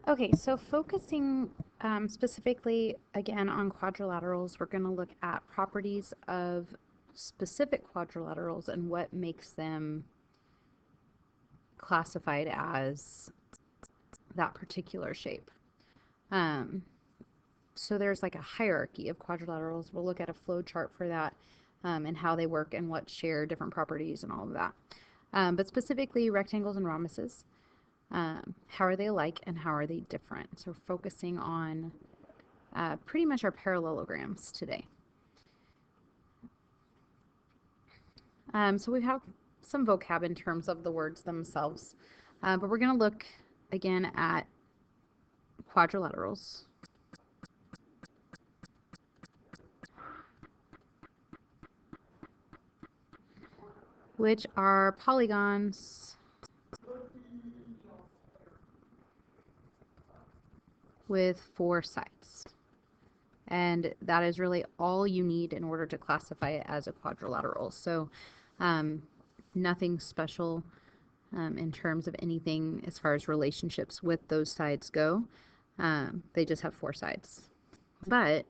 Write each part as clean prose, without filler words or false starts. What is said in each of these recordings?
Okay, so focusing specifically again on quadrilaterals, we're going to look at properties of specific quadrilaterals and what makes them classified as that particular shape. Um, so there's like a hierarchy of quadrilaterals. We'll look at a flow chart for that and how they work and what share different properties and all of that. But specifically rectangles and rhombuses. How are they alike and how are they different? So focusing on pretty much our parallelograms today. So we have some vocab in terms of the words themselves, but we're going to look again at quadrilaterals. Which are polygons with 4 sides. And that is really all you need in order to classify it as a quadrilateral. So nothing special in terms of anything as far as relationships with those sides go. They just have 4 sides. But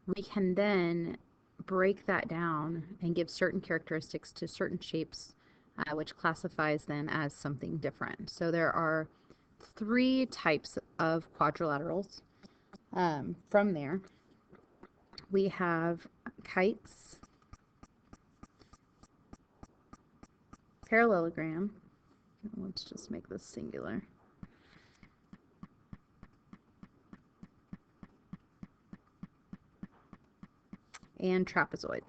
we can then break that down and give certain characteristics to certain shapes, which classifies them as something different. So there are 3 types of quadrilaterals. From there, we have kites, parallelogram. Let's just make this singular. And trapezoid.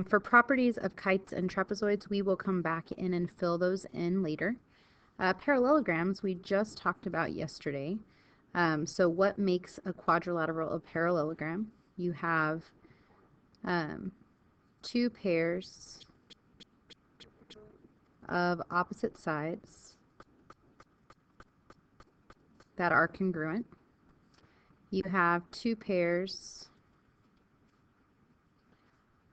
For properties of kites and trapezoids, we will come back in and fill those in later. Parallelograms we just talked about yesterday. So what makes a quadrilateral a parallelogram? You have 2 pairs of opposite sides that are congruent. You have 2 pairs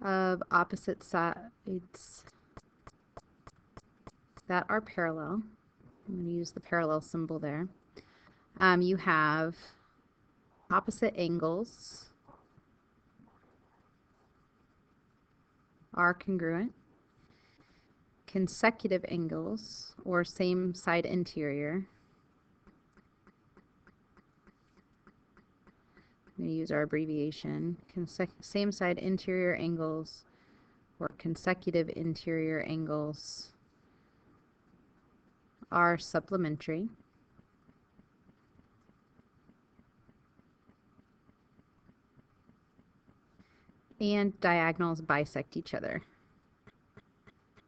of opposite sides that are parallel. I'm going to use the parallel symbol there. You have opposite angles are congruent. Consecutive angles, or same side interior. I'm going to use our abbreviation. Same side interior angles, or consecutive interior angles, are supplementary. And diagonals bisect each other.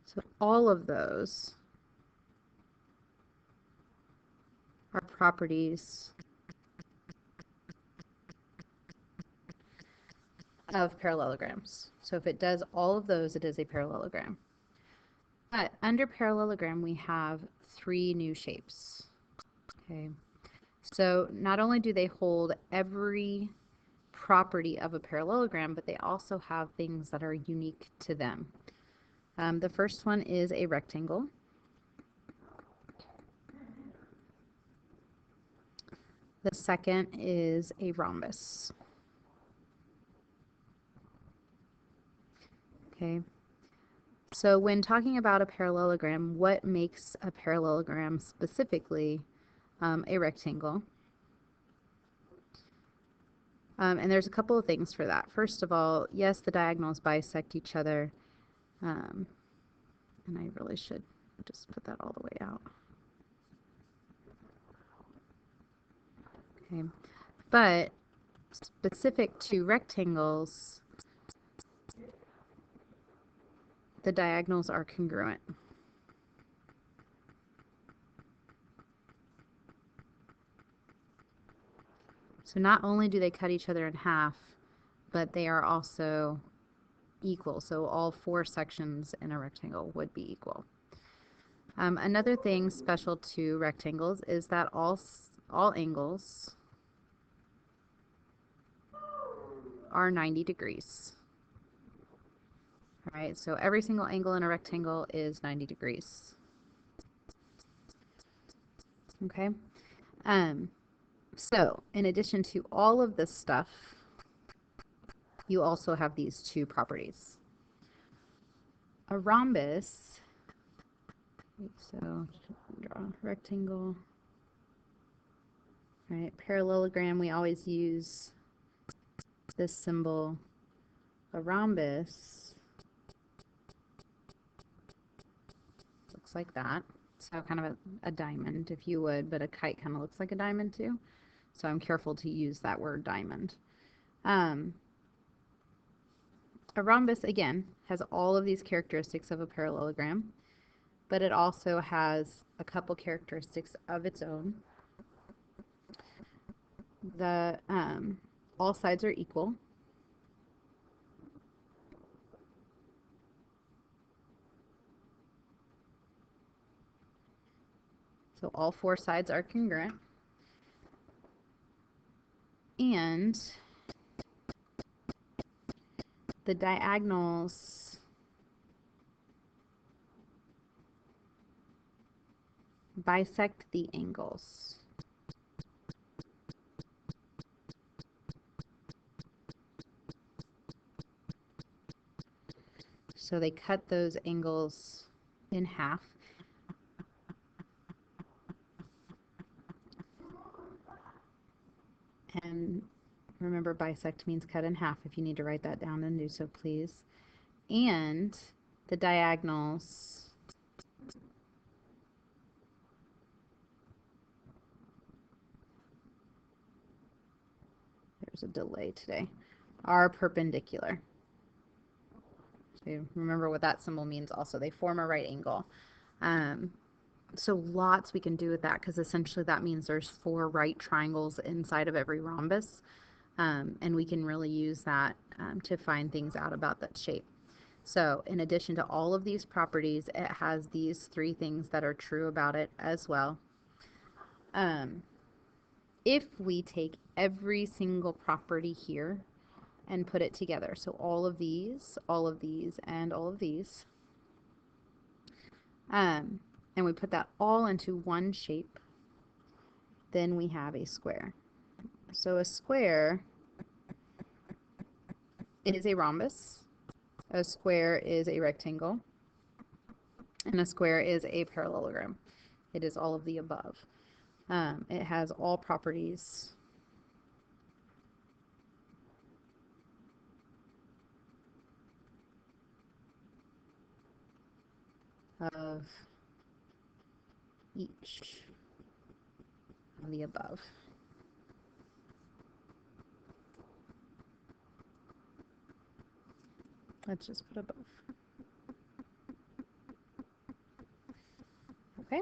So all of those are properties of parallelograms. So if it does all of those, it is a parallelogram. But under parallelogram, we have 3 new shapes. Okay. So not only do they hold every property of a parallelogram, but they also have things that are unique to them. The first one is a rectangle. The second is a rhombus. Okay. So when talking about a parallelogram, what makes a parallelogram specifically a rectangle? And there's a couple of things for that. First of all, yes, the diagonals bisect each other. And I really should just put that all the way out. Okay. But specific to rectangles, the diagonals are congruent. So not only do they cut each other in half, but they are also equal. So all 4 sections in a rectangle would be equal. Another thing special to rectangles is that all angles are 90 degrees. All right, so every single angle in a rectangle is 90 degrees. Okay. So in addition to all of this stuff, you also have these two properties. A rhombus, so draw a rectangle, right? Parallelogram, we always use this symbol. A rhombus looks like that. So kind of a diamond, if you would, but a kite kind of looks like a diamond too. So I'm careful to use that word diamond. A rhombus, again, has all of these characteristics of a parallelogram, but it also has a couple characteristics of its own. The all sides are equal. So all four sides are congruent. And the diagonals bisect the angles. So they cut those angles in half. And remember, bisect means cut in half. If you need to write that down, then do so, please. And the diagonals there's a delay today, are perpendicular. So remember what that symbol means also. They form a right angle. So lots we can do with that, because essentially that means there's four right triangles inside of every rhombus. And we can really use that to find things out about that shape. So in addition to all of these properties, it has these three things that are true about it as well. If we take every single property here and put it together, so all of these, and all of these, and we put that all into one shape, then we have a square. So a square is a rhombus, a square is a rectangle, and a square is a parallelogram. It is all of the above. It has all properties of each of the above. Let's just put above. Okay.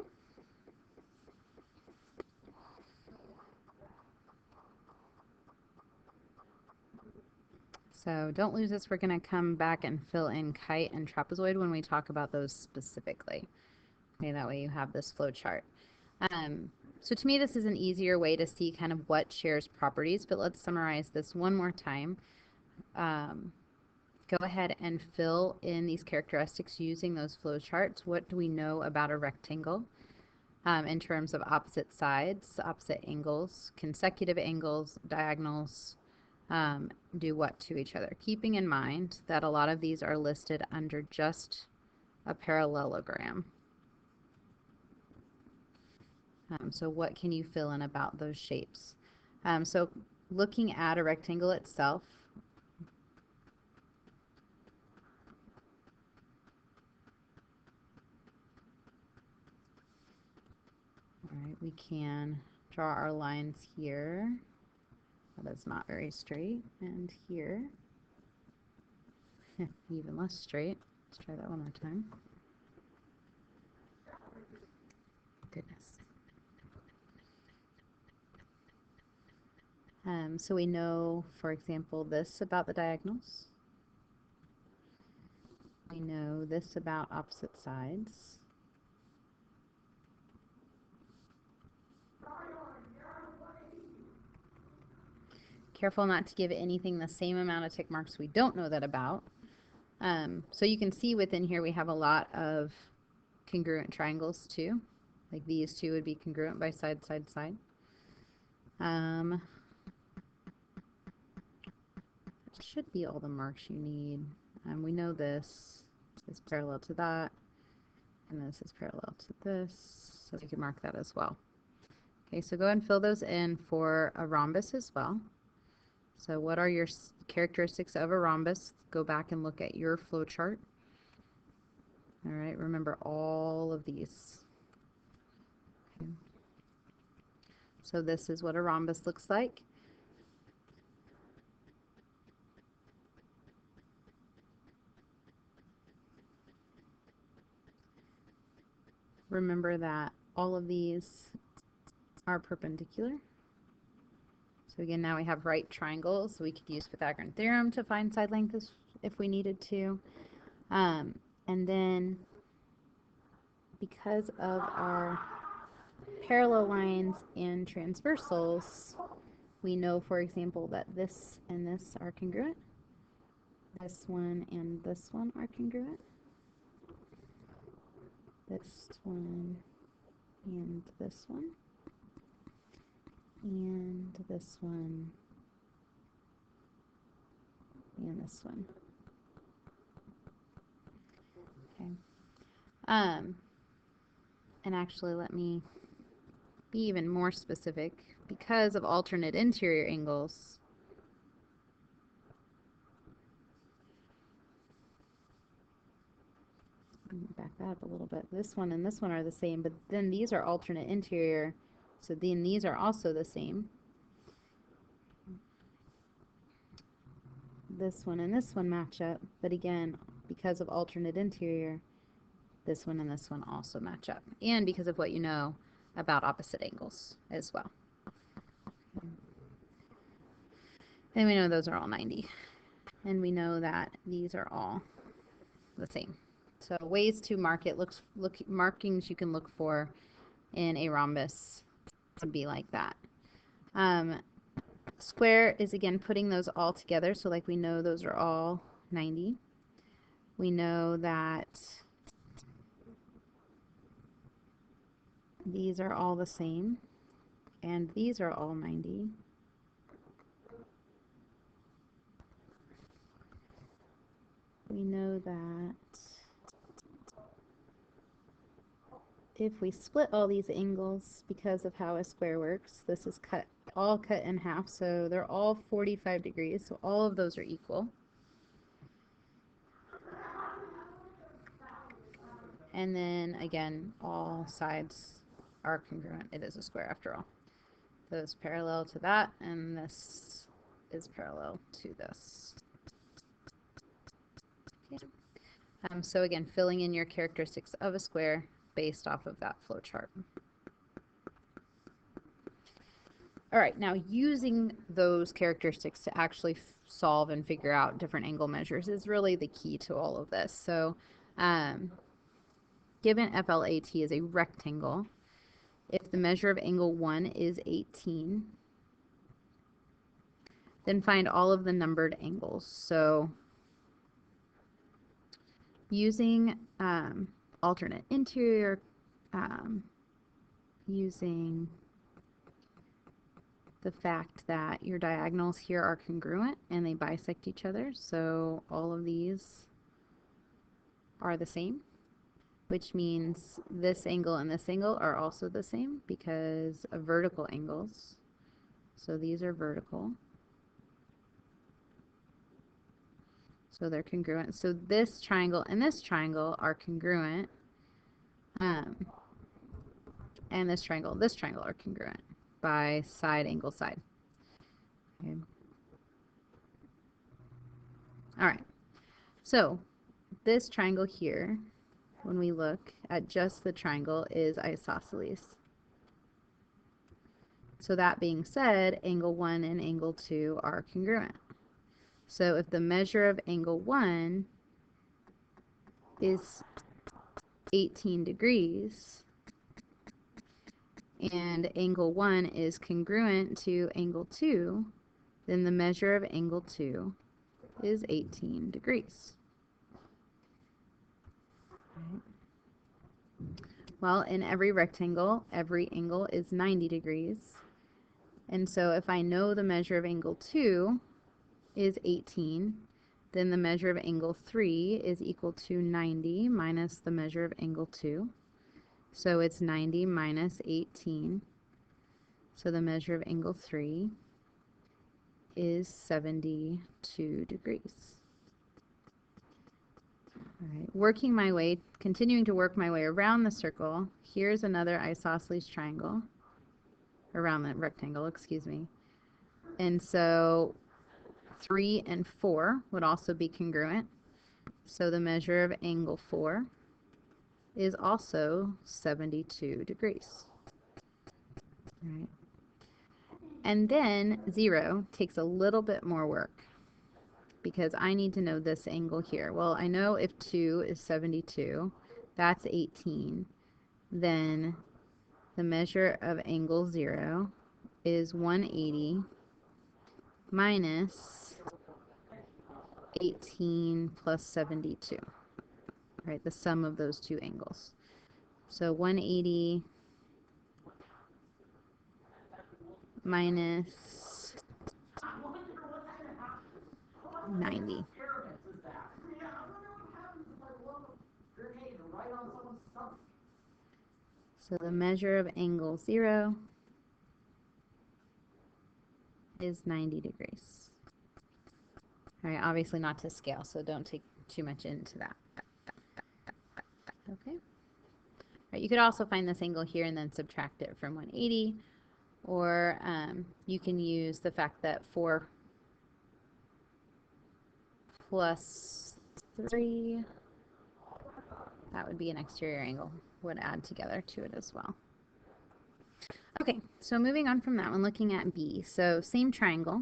So don't lose this. We're going to come back and fill in kite and trapezoid when we talk about those specifically. Okay, that way you have this flow chart. So to me, this is an easier way to see kind of what shares properties, but let's summarize this one more time. Go ahead and fill in these characteristics using those flow charts. What do we know about a rectangle in terms of opposite sides, opposite angles, consecutive angles, diagonals, do what to each other? Keeping in mind that a lot of these are listed under just a parallelogram. So what can you fill in about those shapes? So looking at a rectangle itself, all right, we can draw our lines here. That is not very straight. And here, even less straight. Let's try that one more time. Goodness. So we know, for example, this about the diagonals. We know this about opposite sides. Careful not to give anything the same amount of tick marks we don't know that about. So you can see within here we have a lot of congruent triangles too. Like these two would be congruent by side, side, side. That should be all the marks you need. We know this is parallel to that, and this is parallel to this, so you can mark that as well. Okay, so go ahead and fill those in for a rhombus as well. So what are your characteristics of a rhombus? Go back and look at your flow chart. All right, remember all of these. Okay. So this is what a rhombus looks like. Remember that all of these are perpendicular. So again, now we have right triangles, so we could use Pythagorean theorem to find side length if we needed to. And then because of our parallel lines and transversals, we know, for example, that this and this are congruent. This one and this one are congruent. This one and this one. And this one and this one. Okay. And actually, let me be even more specific. Because of alternate interior angles, back that up a little bit. This one and this one are the same, but then these are alternate interior, so then these are also the same. This one and this one match up, but again, because of alternate interior, this one and this one also match up, and because of what you know about opposite angles as well. And we know those are all 90, and we know that these are all the same. So ways to mark it, markings you can look for in a rhombus would be like that. Square is again putting those all together, so like we know those are all 90. We know that these are all the same, and these are all 90. We know that if we split all these angles, because of how a square works, this is all cut in half, so they're all 45 degrees, so all of those are equal. And then again, all sides are congruent. It is a square after all. This is parallel to that, and this is parallel to this. Okay. So again, filling in your characteristics of a square based off of that flow chart. All right, now using those characteristics to actually solve and figure out different angle measures is really the key to all of this. So given FLAT is a rectangle, if the measure of angle 1 is 18, then find all of the numbered angles. So using alternate interior, using the fact that your diagonals here are congruent and they bisect each other, so all of these are the same, which means this angle and this angle are also the same because of vertical angles. So these are vertical. So they're congruent. So this triangle and this triangle are congruent. And this triangle are congruent by side, angle, side. Okay. All right. So this triangle here, when we look at just the triangle, is isosceles. So that being said, angle 1 and angle 2 are congruent. So if the measure of angle 1 is 18 degrees and angle 1 is congruent to angle 2, then the measure of angle 2 is 18 degrees. Right. Well, in every rectangle, every angle is 90 degrees. And so if I know the measure of angle 2 is 18, then the measure of angle 3 is equal to 90 minus the measure of angle 2. So it's 90 minus 18. So the measure of angle 3 is 72 degrees. All right, working my way, continuing to work my way around the circle, here's another isosceles triangle, around the rectangle, excuse me. And so 3 and 4 would also be congruent. So the measure of angle 4 is also 72 degrees. All right. And then 0 takes a little bit more work, because I need to know this angle here. Well, I know if 2 is 72, that's 18, then the measure of angle 0 is 180 minus 18 plus 72, right? The sum of those two angles. So 180 minus 90. So the measure of angle 0 is 90 degrees. All right, obviously not to scale, so don't take too much into that. Okay. All right, you could also find this angle here and then subtract it from 180, or you can use the fact that 4 plus 3, that would be an exterior angle, would add together to it as well. Okay, so moving on from that one, looking at B. So same triangle,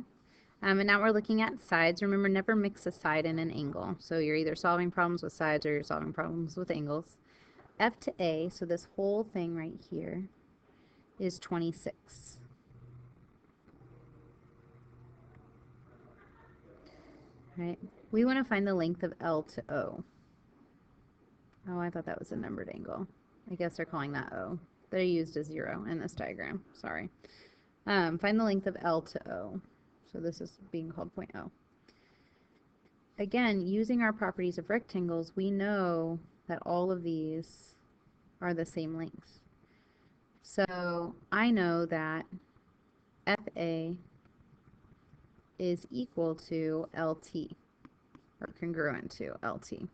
and now we're looking at sides. Remember, never mix a side and an angle. So you're either solving problems with sides or you're solving problems with angles. F to A, so this whole thing right here, is 26. Right? We want to find the length of L to O. Oh, I thought that was a numbered angle. I guess they're calling that O. They're used as 0 in this diagram. Sorry. Find the length of L to O. So this is being called point O. Again, using our properties of rectangles, we know that all of these are the same length. So I know that FA is equal to LT, or congruent to LT,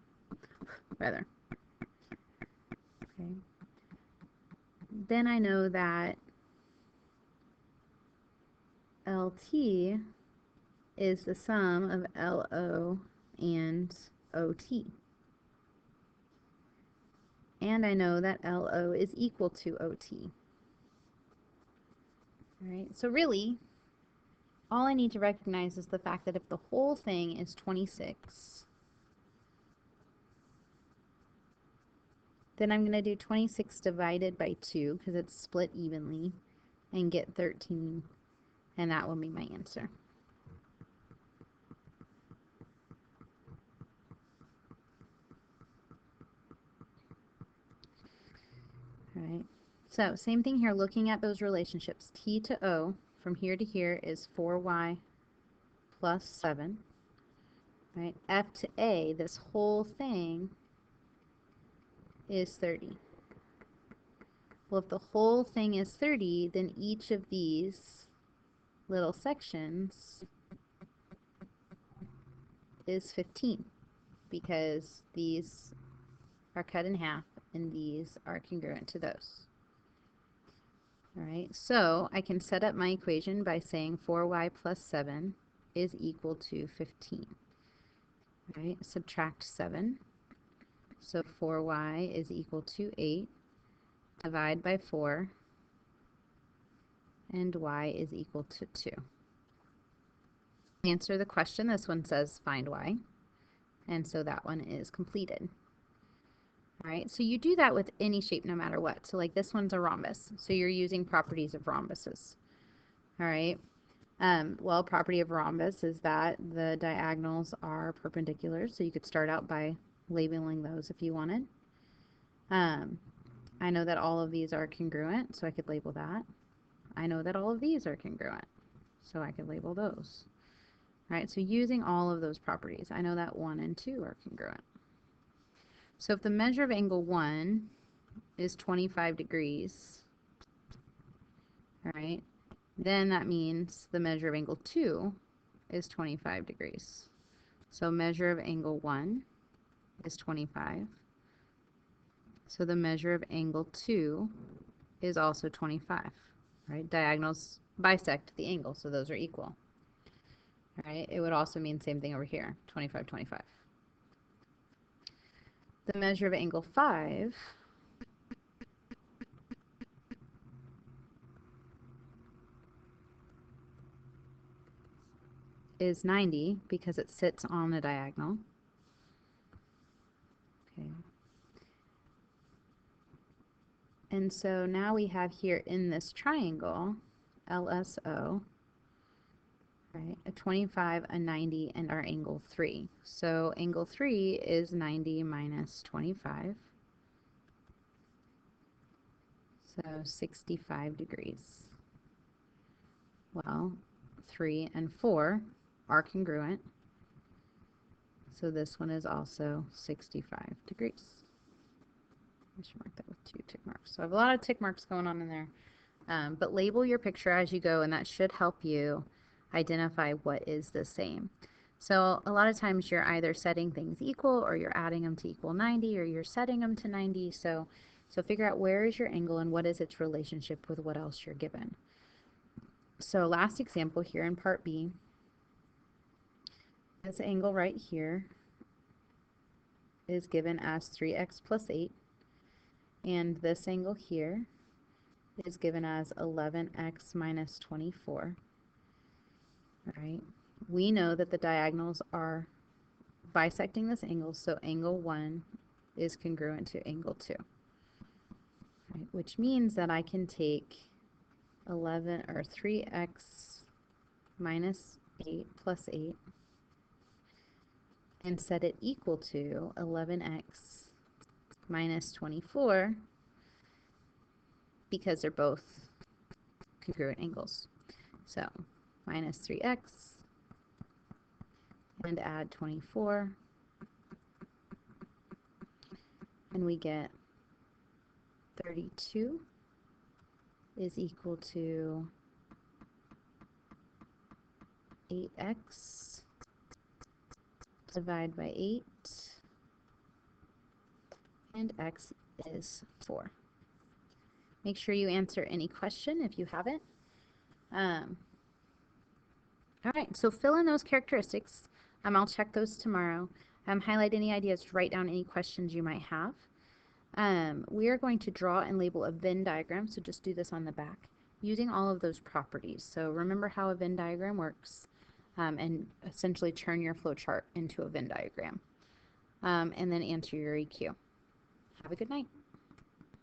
rather. Okay. Then I know that LT is the sum of LO and OT. And I know that LO is equal to OT. All right, so really, all I need to recognize is the fact that if the whole thing is 26, then I'm going to do 26 divided by 2, because it's split evenly, and get 13, and that will be my answer. All right, so same thing here, looking at those relationships. T to O, from here to here, is 4y plus 7. Right? F to A, this whole thing, is 30. Well, if the whole thing is 30, then each of these little sections is 15, because these are cut in half and these are congruent to those. All right, so I can set up my equation by saying 4y plus 7 is equal to 15. All right, subtract 7. So 4y is equal to 8. Divide by 4. And y is equal to 2. Answer the question. This one says find y. And so that one is completed. All right, so you do that with any shape no matter what. So like this one's a rhombus. So you're using properties of rhombuses. All right. Well, property of rhombus is that the diagonals are perpendicular. So you could start out by labeling those if you wanted. Um, I know that all of these are congruent, so I could label that. I know that all of these are congruent, so I could label those. All right, so using all of those properties, I know that 1 and 2 are congruent. So if the measure of angle 1 is 25 degrees, all right, then that means the measure of angle 2 is 25 degrees. So measure of angle 1 is 25. So the measure of angle 2 is also 25, right? Diagonals bisect the angle, so those are equal. All right, it would also mean same thing over here, 25, 25. The measure of angle 5 is 90 because it sits on the diagonal. Okay. And so now we have here in this triangle, LSO, right, a 25, a 90, and our angle 3. So angle 3 is 90 minus 25. So 65 degrees. Well, 3 and 4 are congruent. So this one is also 65 degrees. I should mark that with 2 tick marks. So I have a lot of tick marks going on in there. But label your picture as you go, and that should help you identify what is the same. So a lot of times you're either setting things equal, or you're adding them to equal 90, or you're setting them to 90. So figure out where is your angle and what is its relationship with what else you're given. So last example here in part B, this angle right here is given as 3x plus 8, and this angle here is given as 11x minus 24. All right. We know that the diagonals are bisecting this angle, so angle 1 is congruent to angle 2, right? Which means that I can take 11 or 3x minus 8 plus 8 and set it equal to 11x minus 24 because they're both congruent angles. So minus 3x and add 24, and we get 32 is equal to 8x divided by 8, and x is 4. Make sure you answer any question if you haven't. All right, so fill in those characteristics. I'll check those tomorrow. Highlight any ideas, write down any questions you might have. We are going to draw and label a Venn diagram, so just do this on the back, using all of those properties. So remember how a Venn diagram works, and essentially turn your flowchart into a Venn diagram. And then answer your EQ. Have a good night.